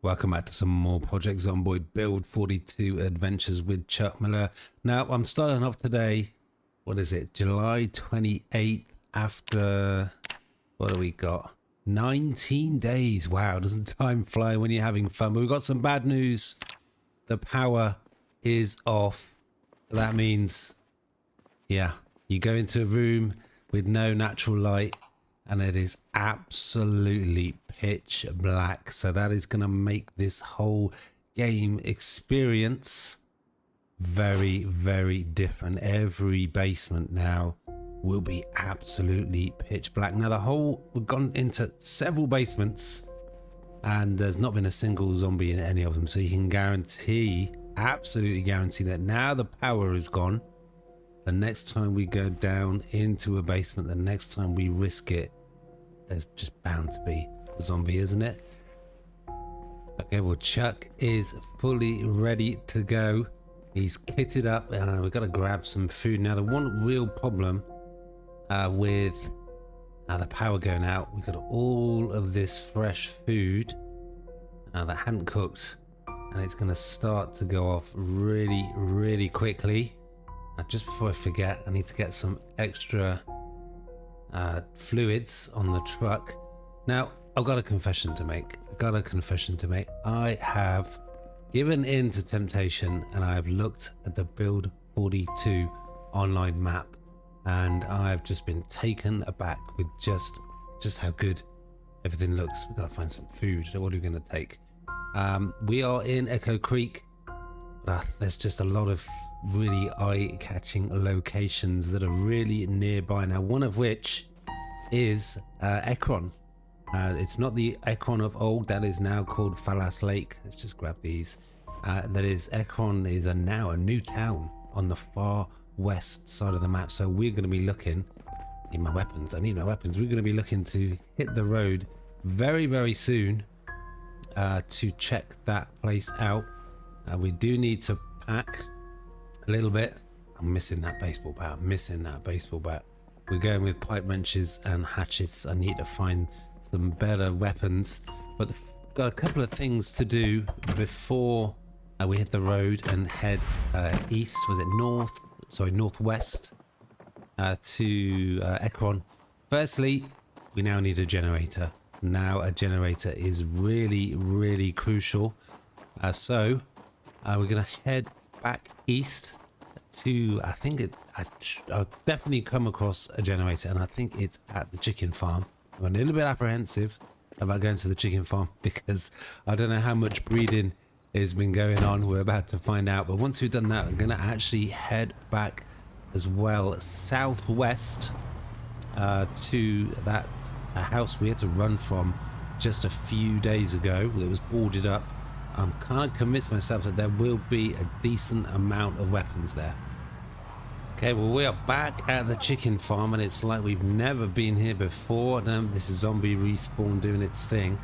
Welcome back to some more Project Zomboid Build 42 Adventures with Chuck Miller. Now, I'm starting off today, what is it, July 28th after, what do we got? 19 days. Wow, doesn't time fly when you're having fun? But we've got some bad news. The power is off. So that means, yeah, you go into a room with no natural light and it is absolutely pitch black. So that is going to make this whole game experience very, very different. Every basement now will be absolutely pitch black. Now we've gone into several basements and there's not been a single zombie in any of them. So you can guarantee, absolutely guarantee, that now the power is gone, the next time we go down into a basement, the next time we risk it, there's just bound to be a zombie, isn't it? Okay, well, Chuck is fully ready to go. He's kitted up. We've got to grab some food. Now, the one real problem with the power going out, we've got all of this fresh food that hadn't cooked, and it's going to start to go off really, really quickly. Just before I forget, I need to get some extra fluids on the truck. Now, I've got a confession to make. I have given in to temptation and I have looked at the Build 42 online map and I've just been taken aback with just how good everything looks. We've got to find some food. What are we going to take? We are in Echo Creek, but there's just a lot of really eye-catching locations that are really nearby now, one of which is Ekron. It's not the Ekron of old, that is now called Farmhouse Lake. Let's just grab these. That is, Ekron is now a new town on the far west side of the map. So we're going to be looking, I need my weapons. We're going to be looking to hit the road very, very soon to check that place out. We do need to pack a little bit. I'm missing that baseball bat. We're going with pipe wrenches and hatchets. I need to find some better weapons, but got a couple of things to do before we hit the road and head east. Was it northwest to Ekron. Firstly, we now need a generator. Now a generator is really, really crucial. So we're gonna head back east to, I think I've definitely come across a generator, and I think it's at the chicken farm. I'm a little bit apprehensive about going to the chicken farm because I don't know how much breeding has been going on. We're about to find out, but once we've done that, I'm gonna actually head back as well southwest to that house we had to run from just a few days ago that was boarded up. I'm kind of convinced myself that there will be a decent amount of weapons there. Okay, well, we are back at the chicken farm and it's like we've never been here before. I don't know if this is zombie respawn doing its thing,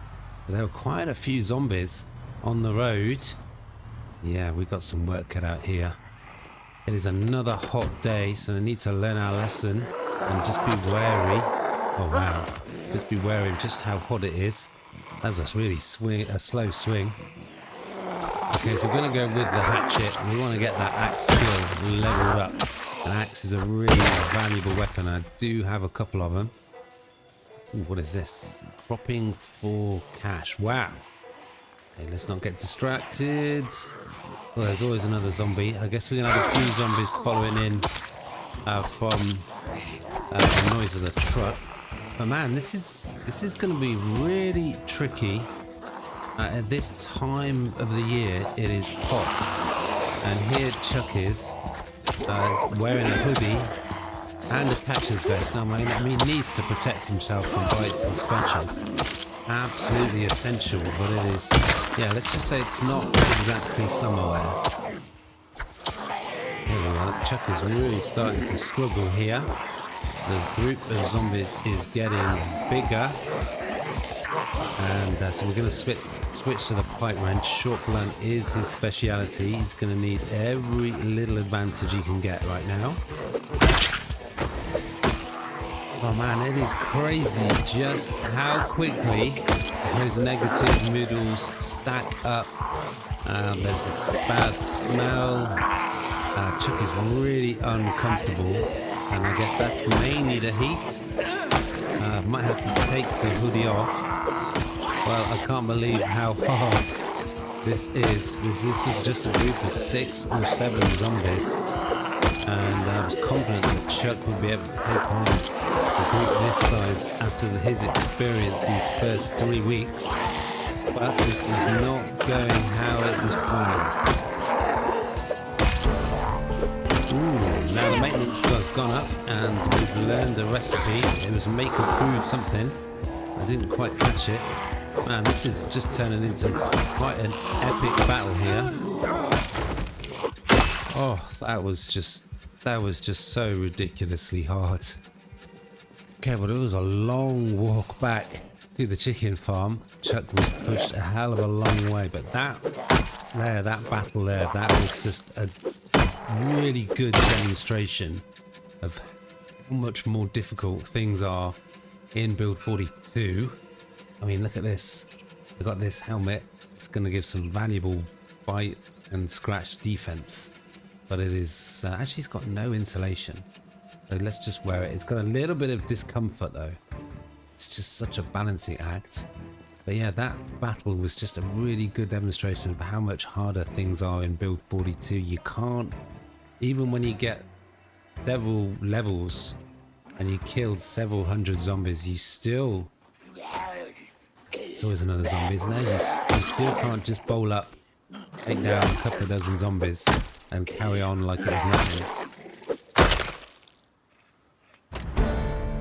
but there were quite a few zombies on the road. Yeah, we've got some work cut out here. It is another hot day, so I need to learn our lesson and just be wary. Oh wow, just be wary of just how hot it is. That's a really slow swing. Okay, so we're going to go with the hatchet. We want to get that axe skill leveled up. An axe is a really valuable weapon. I do have a couple of them. Ooh, what is this? Cropping for cash. Wow. Okay, let's not get distracted. Well, there's always another zombie. I guess we're going to have a few zombies following in from the noise of the truck. But man, this is going to be really tricky. At this time of the year, it is hot. And here Chuck is wearing a hoodie and a catcher's vest. Now, I mean, he needs to protect himself from bites and scratches. Absolutely essential, but it is, yeah, let's just say it's not exactly summer wear. Here we are. Chuck is really starting to struggle here. This group of zombies is getting bigger. And so we're going to switch switch to the pipe wrench. Short blunt is his speciality. He's going to need every little advantage he can get right now. Oh man, it is crazy just how quickly those negative noodles stack up. There's this bad smell. Chuck is really uncomfortable, and I guess that's mainly the heat. Might have to take the hoodie off. Well, I can't believe how hard this is. This was just a group of 6 or 7 zombies, and I was confident that Chuck would be able to take on a group this size after his experience these first 3 weeks. But this is not going how it was planned. Ooh, now the maintenance has gone up and we've learned a recipe. It was make or food something. I didn't quite catch it. Man, this is just turning into quite an epic battle here. Oh, that was just so ridiculously hard. Okay, well, it was a long walk back to the chicken farm. Chuck was pushed a hell of a long way, but that battle there, that was just a really good demonstration of how much more difficult things are in build 42. I mean, look at this. I got this helmet. It's going to give some valuable bite and scratch defense, but it is actually it's got no insulation. So let's just wear it. It's got a little bit of discomfort though. It's just such a balancing act. But yeah, that battle was just a really good demonstration of how much harder things are in build 42. You can't, even when you get several levels and you killed several hundred zombies, you still, it's always another zombie, isn't there? You still can't just bowl up, take down a couple of dozen zombies and carry on like it was nothing.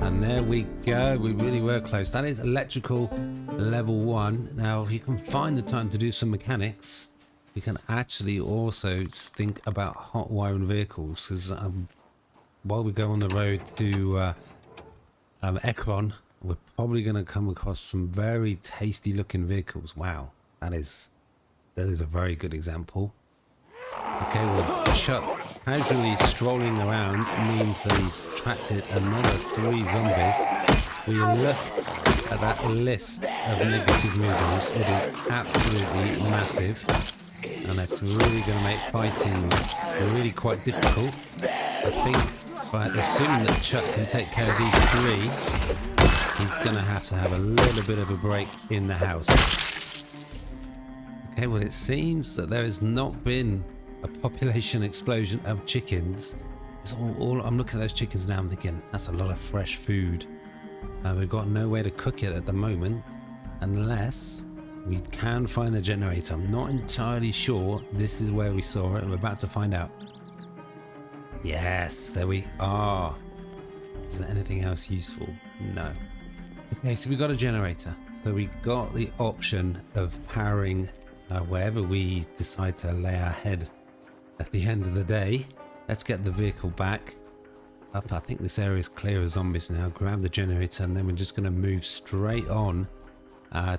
And there we go, we really were close. That is electrical level 1. Now, if you can find the time to do some mechanics, you can actually also think about hot wiring vehicles, because while we go on the road to Ekron, we're probably going to come across some very tasty looking vehicles. Wow, that is a very good example. Okay, well, Chuck casually strolling around means that he's attracted another 3 zombies. We look at that list of negative noodles. It is absolutely massive, and it's really going to make fighting really quite difficult. I think by assuming that Chuck can take care of these 3, he's going to have a little bit of a break in the house. Okay, well, it seems that there has not been a population explosion of chickens. It's all I'm looking at those chickens now, I'm thinking that's a lot of fresh food. We've got no way to cook it at the moment unless we can find the generator. I'm not entirely sure this is where we saw it. We're about to find out. Yes, there we are. Is there anything else useful? No. Okay, so we got a generator. So we got the option of powering wherever we decide to lay our head at the end of the day. Let's get the vehicle back up. I think this area is clear of zombies now. Grab the generator, and then we're just going to move straight on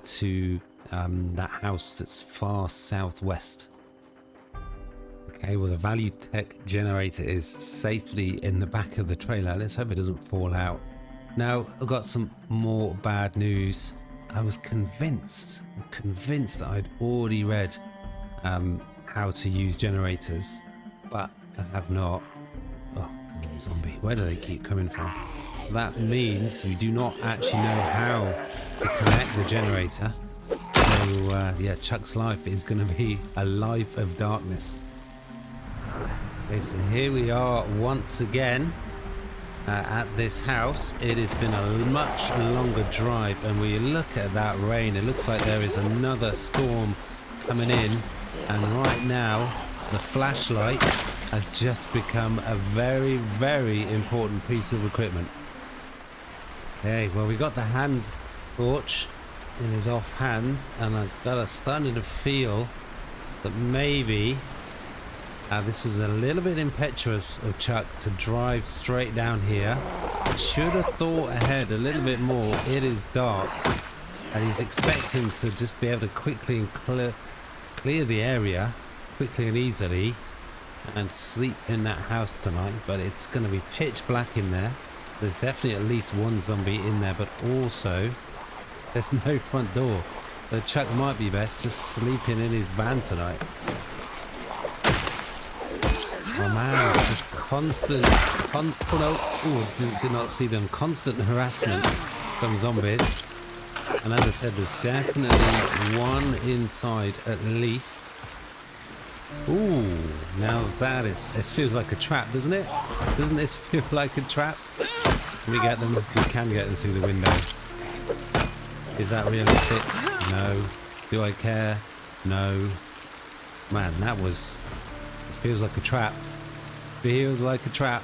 to that house that's far southwest. Okay, well, the value tech generator is safely in the back of the trailer. Let's hope it doesn't fall out. Now, I've got some more bad news. I was convinced that I'd already read how to use generators, but I have not. Oh, zombie, where do they keep coming from? So that means we do not actually know how to connect the generator. So yeah, Chuck's life is going to be a life of darkness. Okay, so here we are once again at this house. It has been a much longer drive, and we look at that rain. It looks like there is another storm coming in, and right now the flashlight has just become a very, very important piece of equipment. Okay, well, we got the hand torch in his offhand, and I've started to feel that maybe this was a little bit impetuous of Chuck to drive straight down here. Should have thought ahead a little bit more. It is dark, and he's expecting to just be able to quickly and clear the area quickly and easily and sleep in that house tonight, but it's going to be pitch black in there. There's definitely at least one zombie in there, but also there's no front door, so Chuck might be best just sleeping in his van tonight. Oh man, it's just constant, did not see them, constant harassment from zombies. And as I said, there's definitely one inside at least. Ooh, now that is, this feels like a trap, doesn't it? Doesn't this feel like a trap? Can we get them? We can get them through the window. Is that realistic? No. Do I care? No. Man, that was, it feels like a trap. Feels like a trap.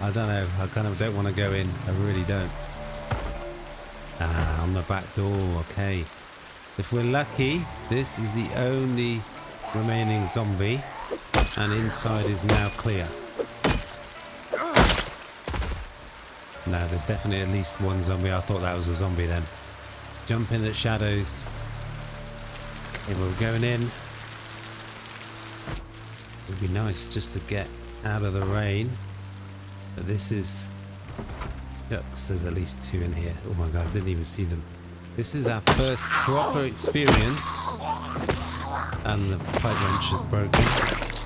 I don't know, I kind of don't want to go in, I really don't. Ah, on the back door, okay. If we're lucky, this is the only remaining zombie, and inside is now clear. No, there's definitely at least one zombie. I thought that was a zombie then. Jump in at shadows. Okay, we're going in. It would be nice just to get out of the rain, but this is... Shucks, there's at least two in here. Oh my god, I didn't even see them. This is our first proper experience, and the pipe wrench is broken.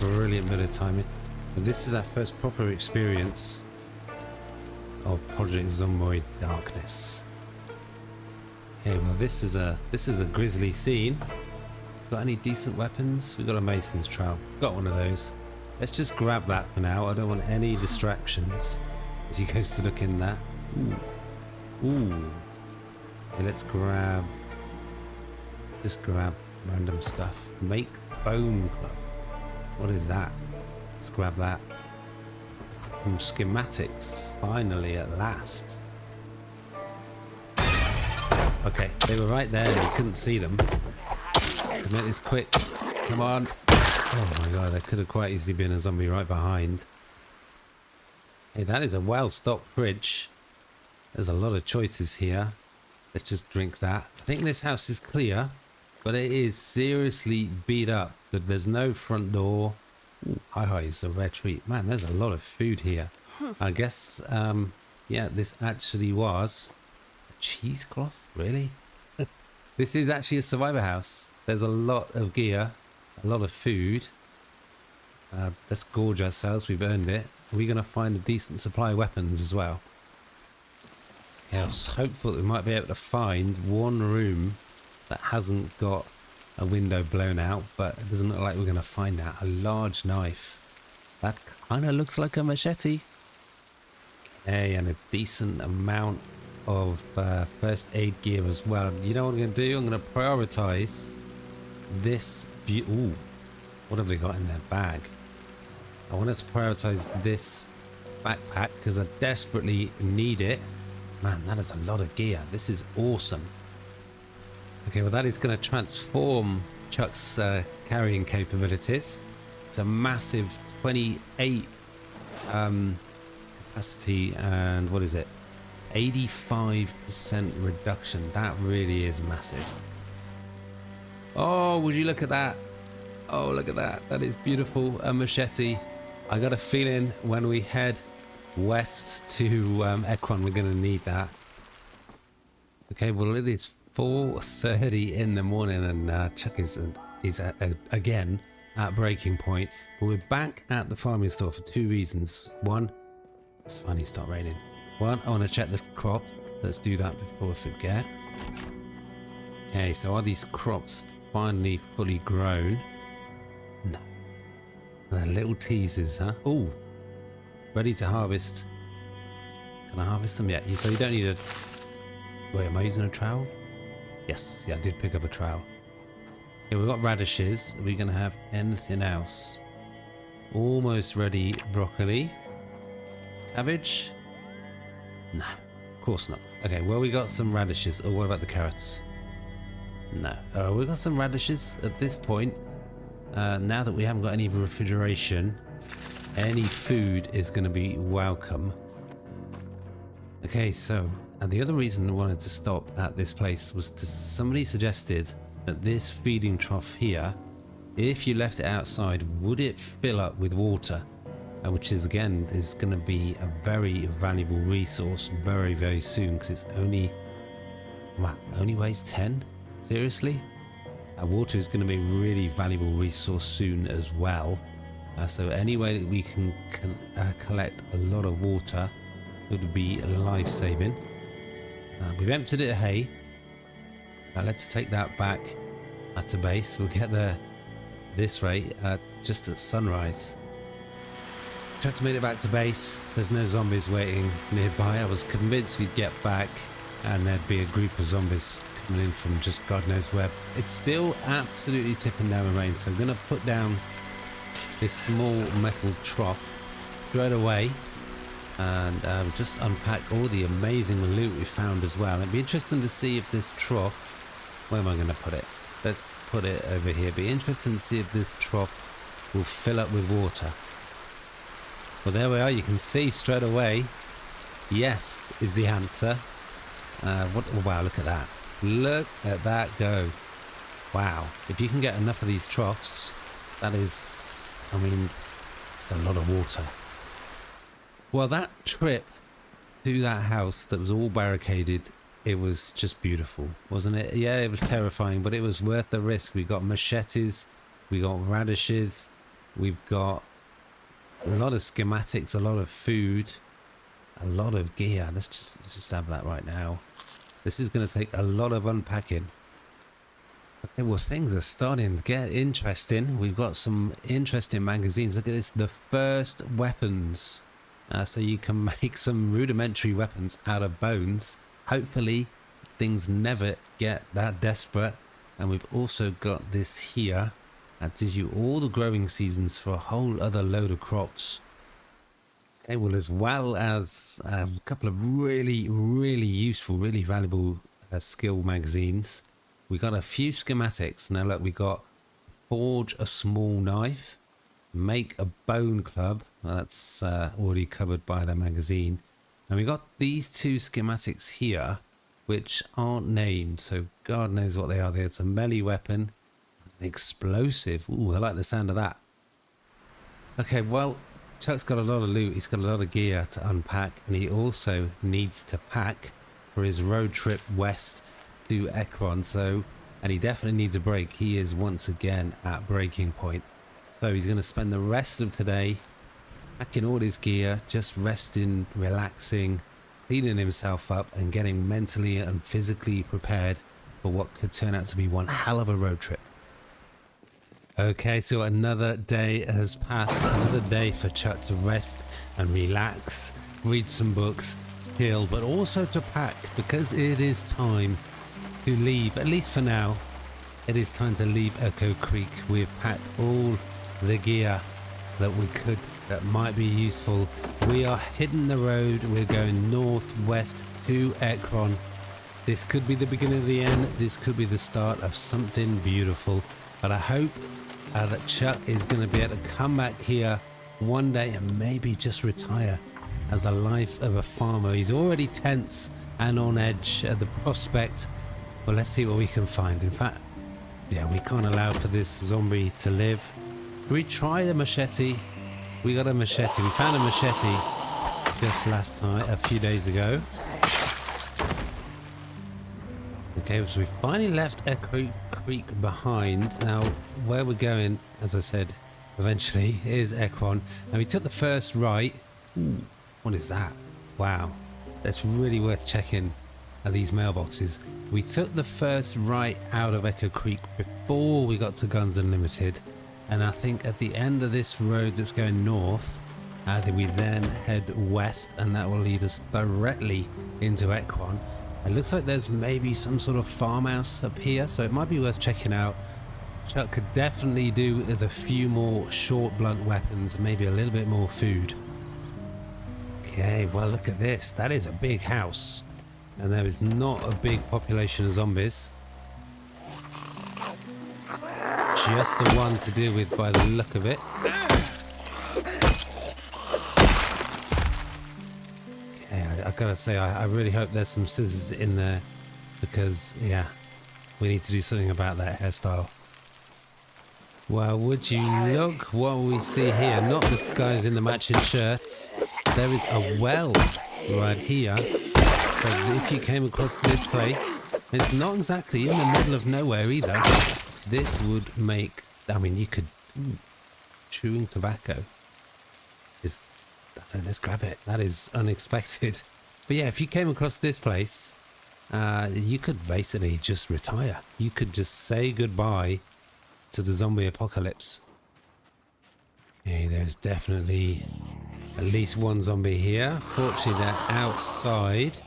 Brilliant bit of timing. But this is our first proper experience of Project Zomboid Darkness. Okay, well this is a grisly scene. Got any decent weapons? We've got a mason's trowel. Got one of those. Let's just grab that for now. I don't want any distractions as he goes to look in that. Ooh. Ooh. Okay, let's grab... just grab random stuff. Make bone club. What is that? Let's grab that. Ooh, schematics. Finally, at last. Okay, they were right there and you couldn't see them. Make this quick. Come on. Oh my god, there could have quite easily been a zombie right behind. Hey, that is a well-stocked fridge. There's a lot of choices here. Let's just drink that. I think this house is clear, but it is seriously beat up. There's no front door. Ooh, hi, it's a rare treat. Man, there's a lot of food here. I guess, yeah, this actually was a cheesecloth. Really? This is actually a survivor house. There's a lot of gear, a lot of food. Let's gorge ourselves. We've earned it. We're going to find a decent supply of weapons as well. Yeah, I was hopeful that we might be able to find one room that hasn't got a window blown out, but it doesn't look like we're going to find that. A large knife. That kind of looks like a machete. Okay, and a decent amount of first aid gear as well. You know what I'm going to do? I'm going to prioritize this. Ooh, what have they got in their bag? I wanted to prioritize this backpack because I desperately need it. Man, that is a lot of gear. This is awesome. Okay, well that is going to transform Chuck's carrying capabilities. It's a massive 28 capacity and what is it? 85% reduction. That really is massive. Oh, would you look at that? Oh, look at that. That is beautiful. A machete. I got a feeling when we head west to Ekron, we're going to need that. Okay, well it is 4:30 in the morning and Chuck is again at breaking point. But we're back at the farming store for two reasons. One, it's finally start raining. One, I want to check the crops. Let's do that before I forget. Okay, so are these crops finally fully grown? No. They're little teasers, huh? Oh, ready to harvest. Can I harvest them yet? So you don't need a... Wait, am I using a trowel? Yes, yeah, I did pick up a trowel. Okay, we've got radishes. Are we going to have anything else? Almost ready broccoli. Cabbage? No, of course not. Okay, well, we got some radishes. Oh, what about the carrots? No. We've got some radishes at this point. Now that we haven't got any refrigeration, any food is going to be welcome. Okay, so And the other reason I wanted to stop at this place was somebody suggested that this feeding trough here, if you left it outside, would it fill up with water? Which is again is going to be a very valuable resource very, very soon, because it's only weighs 10. Seriously, water is going to be a really valuable resource soon as well. So any way that we can collect a lot of water would be life-saving. We've emptied it of hay. Let's take that back to base. We'll get there this rate just at sunrise. Truck's made it back to base. There's no zombies waiting nearby. I was convinced we'd get back and there'd be a group of zombies coming in from just God knows where. It's still absolutely tipping down the rain, so I'm going to put down this small metal trough straight away and just unpack all the amazing loot we found as well. It'd be interesting to see if this trough, where am I going to put it? Let's put it over here. Be interesting to see if this trough will fill up with water. Well, there we are. You can see straight away, yes is the answer. Wow, look at that. Look at that go. Wow. If you can get enough of these troughs, that is, I mean, it's a lot of water. Well, that trip to that house that was all barricaded, it was just beautiful, wasn't it? Yeah, it was terrifying, but it was worth the risk. We got machetes, we got radishes, we've got a lot of schematics, a lot of food, a lot of gear. Let's just have that right now. This is going to take a lot of unpacking. Okay, well, things are starting to get interesting. We've got some interesting magazines. Look at this, the first weapons. So you can make some rudimentary weapons out of bones. Hopefully things never get that desperate. And we've also got this here. That gives you all the growing seasons for a whole other load of crops. Okay, well, as well as a couple of really, really useful, really valuable skill magazines. We got a few schematics. Now look, we got forge a small knife, make a bone club. That's already covered by the magazine. And we got these two schematics here, which aren't named, so God knows what they are. It's a melee weapon, an explosive. Ooh, I like the sound of that. Okay, well, Chuck's got a lot of loot. He's got a lot of gear to unpack, and he also needs to pack for his road trip west to Ekron. And he definitely needs a break. He is once again at breaking point. So he's going to spend the rest of today packing all his gear, just resting, relaxing, cleaning himself up, and getting mentally and physically prepared for what could turn out to be one hell of a road trip. Okay, so another day has passed, another day for Chuck to rest and relax, read some books, chill, but also to pack, because it is time to leave, at least for now. It is time to leave Echo Creek. We've packed all the gear that we could, that might be useful. We are hitting the road. We're going northwest to Ekron. This could be the beginning of the end. This could be the start of something beautiful. But I hope that Chuck is going to be able to come back here one day and maybe just retire as a life of a farmer. He's already tense and on edge at the prospect. Well, let's see what we can find. In fact, yeah, we can't allow for this zombie to live. We try the machete. We got a machete. We found a machete just last time, a few days ago. Okay, so we finally left Echo Creek behind. Now, where we're going, as I said, eventually, is Ekron. Now, we took the first right. Ooh, what is that? Wow. That's really worth checking these mailboxes. We took the first right out of Echo Creek before we got to Guns Unlimited. And I think at the end of this road that's going north, we then head west, and that will lead us directly into Ekron. It looks like there's maybe some sort of farmhouse up here, so it might be worth checking out. Chuck could definitely do with a few more short blunt weapons, maybe a little bit more food. Okay, well, look at this. That is a big house, and there is not a big population of zombies. Just the one to deal with by the look of it. Okay, I I've got to say, I really hope there's some scissors in there, because, yeah, we need to do something about that hairstyle. Well, would you look what we see here? Not the guys in the matching shirts. There is a well right here. But if you came across this place, it's not exactly in the middle of nowhere either. This would make, I mean, you could, chewing tobacco is, let's grab it. That is unexpected. But yeah, if you came across this place, you could basically just retire. You could just say goodbye to the zombie apocalypse. Okay, there's definitely at least one zombie here. Fortunately, they're outside.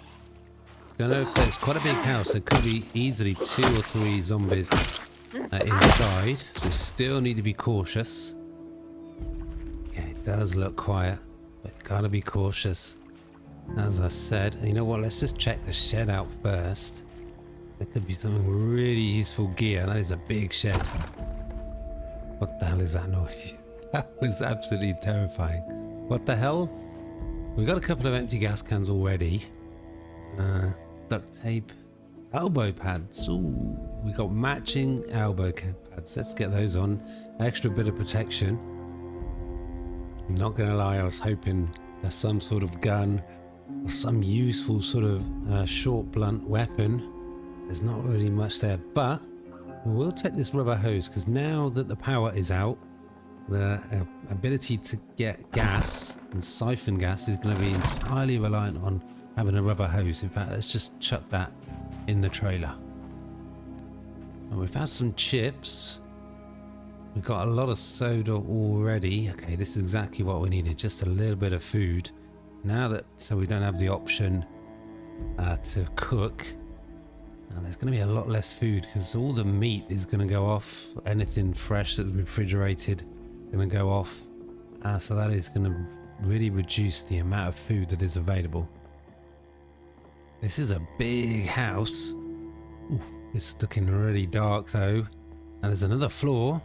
Don't know if there's quite a big house. There could be easily 2 or 3 zombies inside. So still need to be cautious. Yeah, it does look quiet, but gotta be cautious. As I said, you know what? Let's just check the shed out first. There could be some really useful gear. That is a big shed. What the hell is that noise? That was absolutely terrifying. What the hell? We got a couple of empty gas cans already. Duct tape. Elbow pads. Ooh, we got matching elbow pads. Let's get those on. Extra bit of protection. I'm not gonna lie, I was hoping there's some sort of gun or some useful sort of short blunt weapon. There's not really much there, but we'll take this rubber hose, because now that the power is out, the ability to get gas and siphon gas is going to be entirely reliant on having a rubber hose. In fact, let's just chuck that in the trailer. And we've had some chips. We've got a lot of soda already. Okay, this is exactly what we needed, just a little bit of food. Now that, so we don't have the option to cook, and there's going to be a lot less food, because all the meat is going to go off. Anything fresh that's refrigerated is going to go off. So that is going to really reduce the amount of food that is available. This is a big house. Ooh, it's looking really dark though. And there's another floor.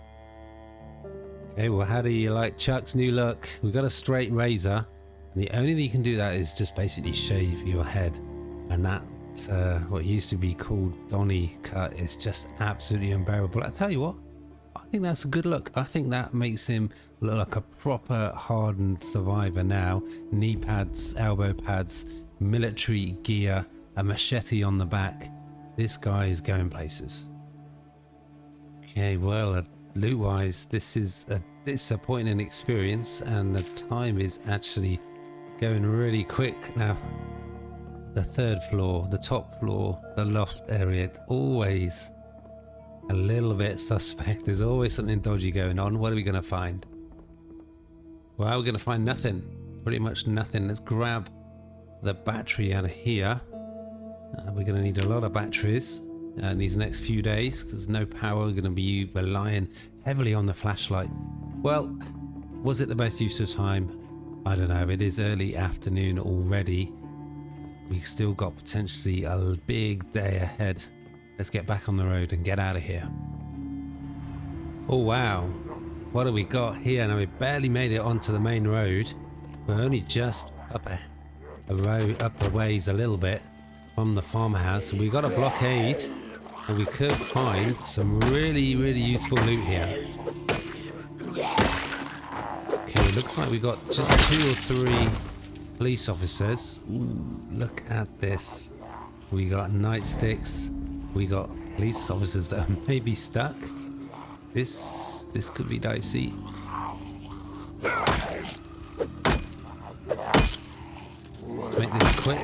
Okay, well, how do you like Chuck's new look? We've got a straight razor, and the only thing you can do that is just basically shave your head. And that what used to be called Donny cut is just absolutely unbearable. I tell you what, I think that's a good look. I think that makes him look like a proper hardened survivor now. Knee pads, elbow pads, military gear, a machete on the back. This guy is going places. Okay, well, loot wise, this is a disappointing experience, and the time is actually going really quick now. The third floor, the top floor, the loft area, it's always a little bit suspect. There's always something dodgy going on. What are we going to find? Well, we're going to find nothing. Pretty much nothing. Let's grab the battery out of here. We're going to need a lot of batteries these next few days, because no power. We're going to be relying heavily on the flashlight. Well, was it the best use of time? I don't know. It is early afternoon already. We've still got potentially a big day ahead. Let's get back on the road and get out of here. Oh wow, what have we got here? Now we barely made it onto the main road. We're only just up a ways a little bit from the farmhouse. We got a blockade, and we could find some really useful loot here. Okay, it looks like we got just 2 or 3 police officers. Ooh, look at this. We got nightsticks. We got police officers that are maybe stuck. This could be dicey. Let's make this quick.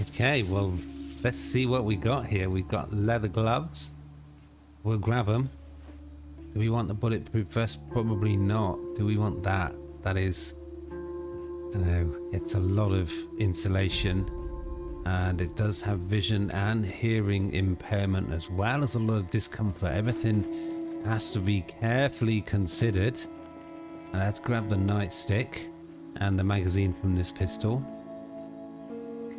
Okay, well, let's see what we got here. We've got leather gloves. We'll grab them. Do we want the bulletproof vest? Probably not. Do we want that? That is, I don't know, it's a lot of insulation, and it does have vision and hearing impairment, as well as a lot of discomfort. Everything has to be carefully considered. And let's grab the nightstick and the magazine from this pistol.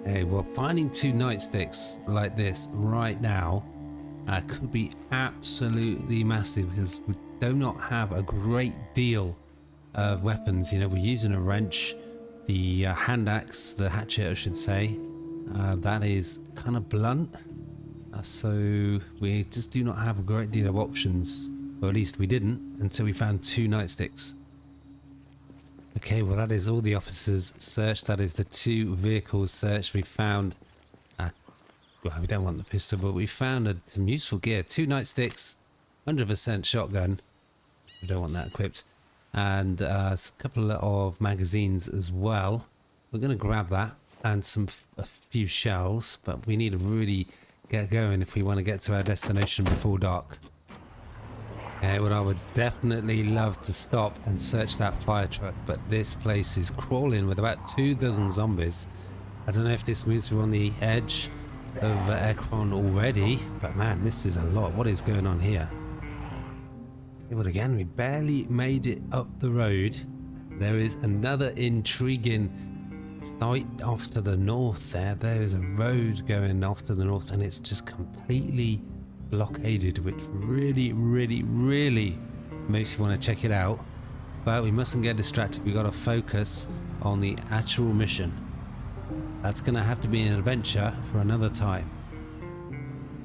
Okay, well, finding 2 nightsticks like this right now could be absolutely massive, because we do not have a great deal of weapons. You know, we're using a wrench, the hand axe, the hatchet I should say, that is kind of blunt, so we just do not have a great deal of options, or at least we didn't until we found 2 nightsticks. Okay, well that is all the officers searched. That is the 2 vehicles searched. We found, well, we don't want the pistol, but we found some useful gear. 2 nightsticks, 100% shotgun. We don't want that equipped. And a couple of magazines as well. We're going to grab that and a few shells, but we need to really get going if we want to get to our destination before dark. Okay, well I would definitely love to stop and search that fire truck, but this place is crawling with about 24 zombies. I don't know if this means we're on the edge of Ekron already, but man, this is a lot. What is going on here? But again, we barely made it up the road. There is another intriguing site off to the north there. There's a road going off to the north and it's just completely blockaded, which really makes you want to check it out. But we mustn't get distracted. We got to focus on the actual mission. That's going to have to be an adventure for another time.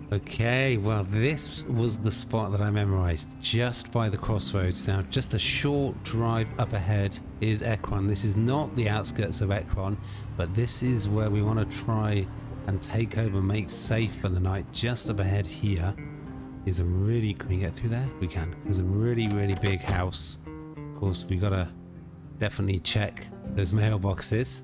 Okay, well this was the spot that I memorized, just by the crossroads. Now just a short drive up ahead is Ekron. This is not the outskirts of Ekron, but this is where we want to try and take over, make safe for the night. Just up ahead here is a really, can we get through there? We can. There's a really big house. Of course we gotta definitely check those mailboxes.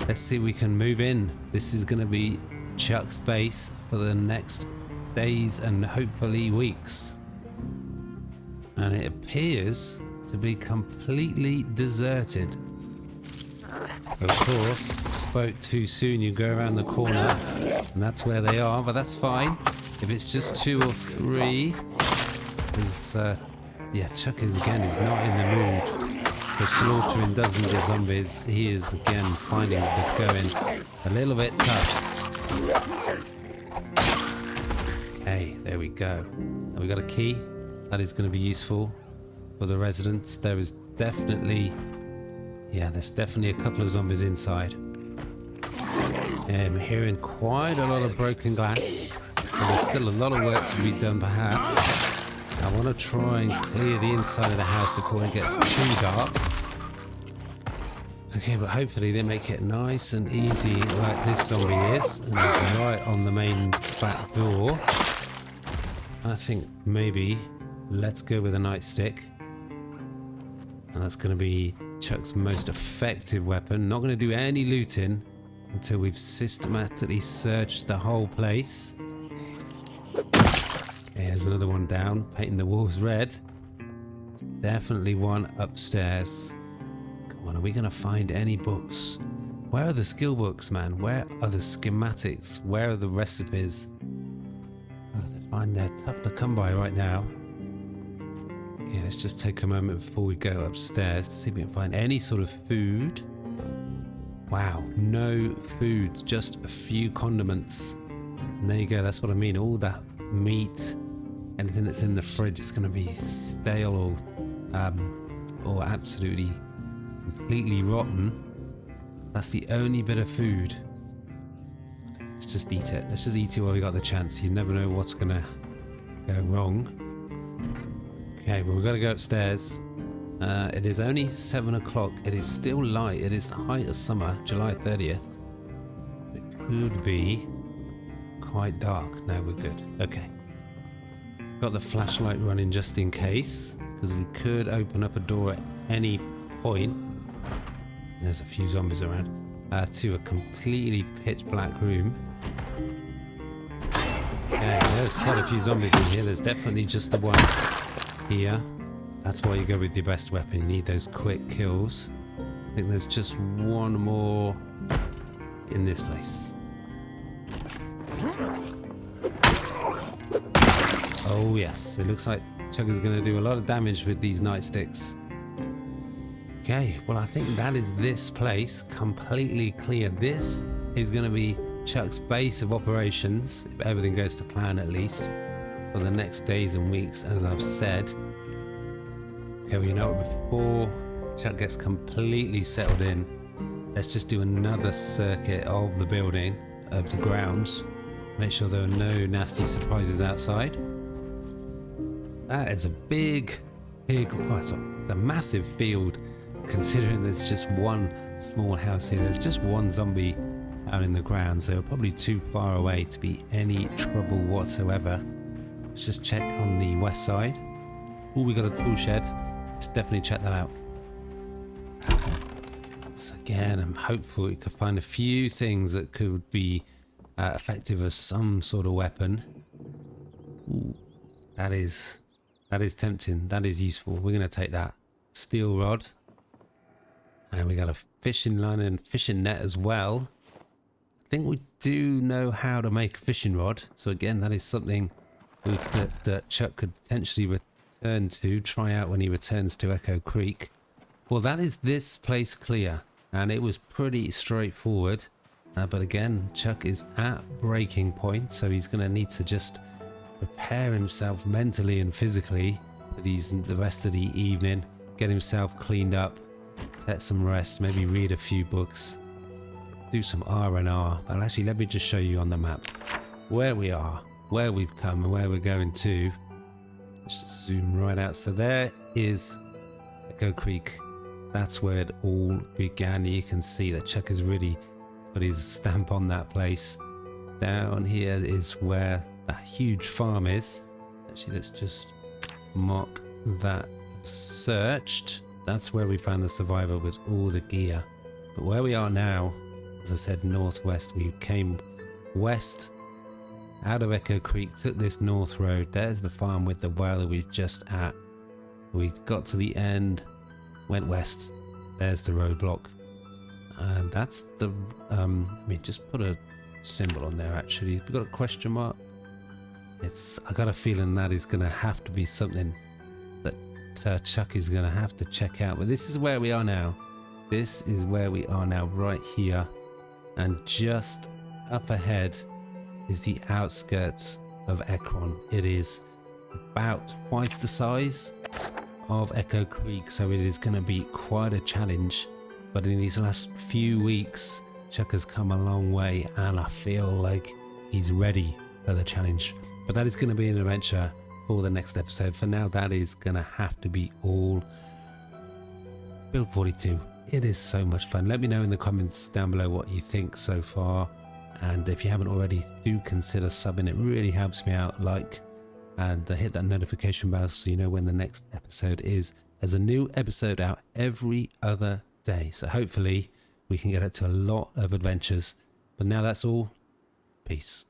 Let's see if we can move in. This is gonna be Chuck's base for the next days and hopefully weeks, and it appears to be completely deserted. Of course, spoke too soon. You go around the corner and that's where they are, but that's fine if it's just 2 or 3, because yeah, Chuck is not in the mood for slaughtering dozens of zombies. He is again finding it going a little bit tough. Okay, there we go. And we got a key. That is going to be useful for the residents. There is definitely, yeah, there's definitely a couple of zombies inside. I'm hearing quite a lot of broken glass. And there's still a lot of work to be done perhaps. I want to try and clear the inside of the house before it gets too dark. Okay, but hopefully they make it nice and easy like this zombie is, and it's right on the main back door. And I think maybe let's go with a nightstick, and that's going to be Chuck's most effective weapon. Not going to do any looting until we've systematically searched the whole place. Okay, there's another one down, painting the walls red. There's definitely one upstairs. Are we going to find any books? Where are the skill books, man? Where are the schematics? Where are the recipes? Oh, they're tough to come by right now. Okay, let's just take a moment before we go upstairs to see if we can find any sort of food. Wow, no food, just a few condiments. And there you go, that's what I mean. All that meat, anything that's in the fridge, it's going to be stale or absolutely completely rotten. That's the only bit of food. Let's just eat it. Let's just eat it while we got the chance. You never know what's gonna go wrong. Okay, well we've got to go upstairs. It is only 7 o'clock. It is still light. It is the height of summer, July 30th. It could be quite dark. No, we're good. Okay. Got the flashlight running just in case, because we could open up a door at any point. There's a few zombies around. To a completely pitch black room. Okay, there's quite a few zombies in here. There's definitely just the one here. That's why you go with your best weapon. You need those quick kills. I think there's just one more in this place. Oh yes, it looks like Chuck is going to do a lot of damage with these nightsticks. Okay, well I think that is this place completely clear. This is going to be Chuck's base of operations, if everything goes to plan at least, for the next days and weeks, as I've said. Okay, well you know what, before Chuck gets completely settled in, let's just do another circuit of the building, of the grounds. Make sure there are no nasty surprises outside. That is a big, oh, it's a massive field, considering there's just one small house here. There's just one zombie out in the grounds. They were probably too far away to be any trouble whatsoever. Let's just check on the west side. Oh, we got a tool shed. Let's definitely check that out. So again, I'm hopeful we could find a few things that could be effective as some sort of weapon. Ooh, that is tempting. That is useful. We're going to take that. Steel rod. And we got a fishing line and fishing net as well. I think we do know how to make a fishing rod. So again, that is something that Chuck could potentially return to, try out when he returns to Echo Creek. Well, that is this place clear. And it was pretty straightforward. But again, Chuck is at breaking point. So he's going to need to just prepare himself mentally and physically for the rest of the evening, get himself cleaned up, take some rest, maybe read a few books, do some R&R. Well, actually, let me just show you on the map where we are, where we've come and where we're going to. Just zoom right out. So there is Echo Creek. That's where it all began. You can see that Chuck has really put his stamp on that place. Down here is where that huge farm is. Actually, let's just mark that searched. That's where we found the survivor with all the gear. But where we are now, as I said, northwest. We came west out of Echo Creek, took this north road. There's the farm with the well that we're just at. We got to the end, went west. There's the roadblock. And that's the, I mean, just put a symbol on there actually. We've got a question mark. I got a feeling that is going to have to be something that Chuck is going to have to check out. But this is where we are now. This is where we are now, right here. And just up ahead is the outskirts of Ekron. It is about twice the size of Echo Creek, so it is going to be quite a challenge. But in these last few weeks, Chuck has come a long way, and I feel like he's ready for the challenge. But that is going to be an adventure for the next episode. For now, that is going to have to be all Build 42. It is so much fun. Let me know in the comments down below what you think so far. And if you haven't already, do consider subbing. It really helps me out. Like and hit that notification bell so you know when the next episode is. There's a new episode out every other day. So hopefully we can get up to a lot of adventures. But now that's all. Peace.